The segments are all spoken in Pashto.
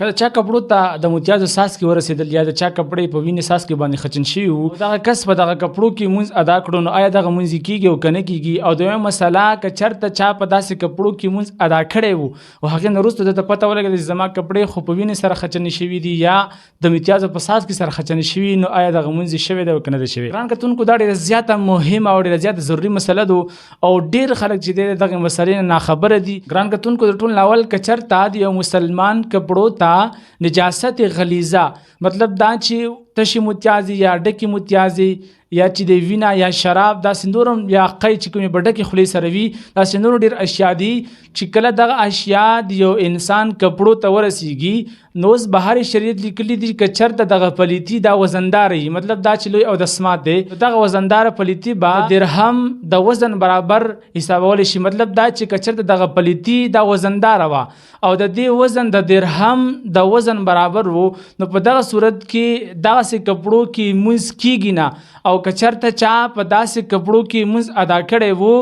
کله چا کپړو ته د متیازو څاڅکي ورسېدل یا د چا کپړې په وینې څاڅکي باندې خچن شوي وو، دغه کس په دغه کپړو کې مونځ ادا کړو، نو آیا دغه مونځ کیږي او که نه کیږي؟ او دویمه مسله، که چېرته چا په داسې کپړو کې مونځ ادا کړی وو او هغې نه وروسته درته پته ولګېده چې زما کپړې خو په وینې سره خچنې شوي دي یا د متیازو په څاڅکي سره خچنې شوي، نو آیا دغه مونځ شوی دی او که نه دی شوی؟ ګران کتونکو، دا ډېره زیاته مهمه او ډېره زیاته ضروري مسله ده او ډېر خلک چې دی دغه مسلې نه ناخبره دي. ګران کتونکو، د ټول ناول که چېرته د یو مسلمان کپړو ته نجاست غلیظه، مطلب دا چې تشي متیازي یا ډکې متیازي یا چې د وینا یا شراب، دا سندورم یا قی چې کومې په ډکې خولې سره وي، دا سندور ډېر اشیا دي چې کله دغه اشیا د یو انسان کپړو ته ورسیږي، نو اوس بهر شریعت لیکلي دي که چېرته دغه پلیتي دا وزندار وي، مطلب دا چې لوی او د سمات دی، دغه وزنداره پلیتي به درهم د وزن برابر حسابولی شي. مطلب دا چې که چېرته دغه پلیتي دا وزنداره وه او د دې وزن د درهم د وزن برابر وو، نو په دغه صورت کې دغسې کپړو کې مونځ کیږي نه. او که چېرته چا په داسې کپړو کې مونځ ادا کړی وو،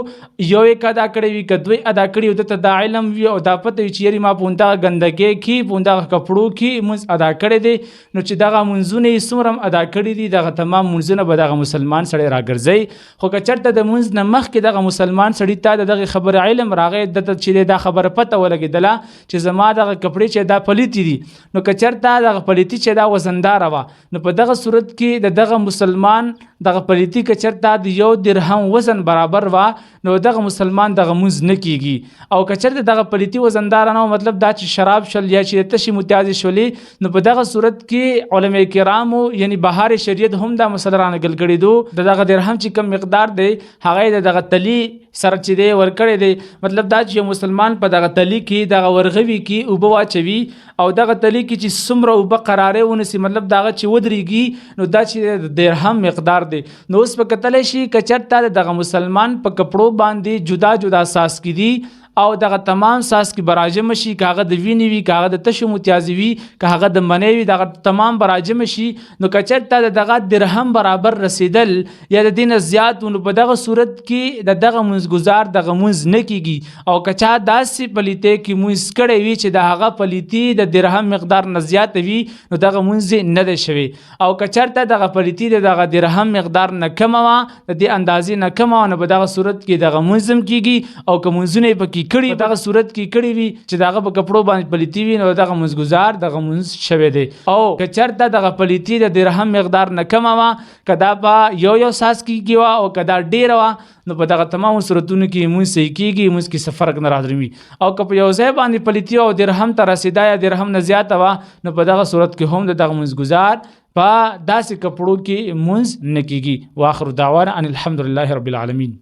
یو یک ادا کړی وي که دوی ادا کړي وي، دته دا علم وي او دا پته وي چې یاري ما په همدغه ګندګۍ کې په همدغه کپړو کې مونځ ادا کړی دی، نو چې دغه مونځونه یې څومره هم ادا کړي دي، دغه تمام مونځونه به دغه مسلمان سړی راګرځوي. خو که چېرته د مونځ نه مخکې دغه مسلمان سړي ته د دغې خبره علم راغی، دته چې دا خبره پته ولګېدله چې زما دغه کپړې چې دا پلیتې دي، نو که چېرته دغه پلیتي چې دا وزنداره وه، نو په دغه صورت کې د دغه مسلمان دغه پلیتي که چېرته د یو درهم وزن برابر وه، نو دغه مسلمان دغه مونځ نه کیږي. او که چېرته دغه پلیتي وزنداره نه، مطلب دا چې شراب شول یا چې تشي متیازې شولې، نو په دغه صورت کې علما کرامو یعنی بهار شریعت هم دا مسله رانقل کړې دو، دغه درهم چې کم مقدار دی هغه د دغه تلی سره چې دی ورکړی دی. مطلب دا چې یو مسلمان په دغه تلی کې دغه ورغوي کې اوبه واچوي او دغه تلی کې چې څومره اوبه قرارې ونیسي، مطلب دغه چې ودرېږي، نو دا چې د درهم مقدار دی. نو اوس په کتلی شي که چېرته دغه مسلمان په کپړو باندې جدا جدا څاڅکي دي او دغه تمام څاڅکي براجمه شي، که هغه د وینې وي، که هغه د تشو متیازې وي، که هغه د منۍ وي، دغه تمام براجمه شي، نو که چېرته د دغه درهم برابر رسېدل یا د دې نه زیات، نو په دغه صورت کې د دغه مونځګزار دغه مونځ نه کیږي. او که چا داسې پلیتۍ کې مونځ کړی وي چې د هغه پلیتي د درهم مقدار نه زیاته وي، نو دغه مونځ نه دی شوی. او که چېرته دغه پلیتي د دغه درهم مقدار نه کمه وه، د دې اندازې نه کمه وه، نو په دغه صورت کې دغه مونځ هم کیږي. او که مونځونه یې پکې کړي دغه صورت کې کړي وي چې دغه په کپړو باندې پلیتي وي، نو دغه مونځګزار دغه مونځ شوی دی. او که چېرته دغه پلیتي د درهم مقدار نه کمه وه، که دا په یو څاڅکي کې وه او که دا ډېره وه، نو په دغه تمامو صورتونو کې مونځ صحیح کیږي، مونځ کې څه فرق نه راځي. او که په یو ځای باندې پلیتي او درهم ته رسېدا یا درهم نه زیاته وه، نو په دغه صورت کې هم د دغه مونځګزار په داسې کپړو کې مونځ نه کیږي. واخر دعوانا ان الحمدلله رب العالمین.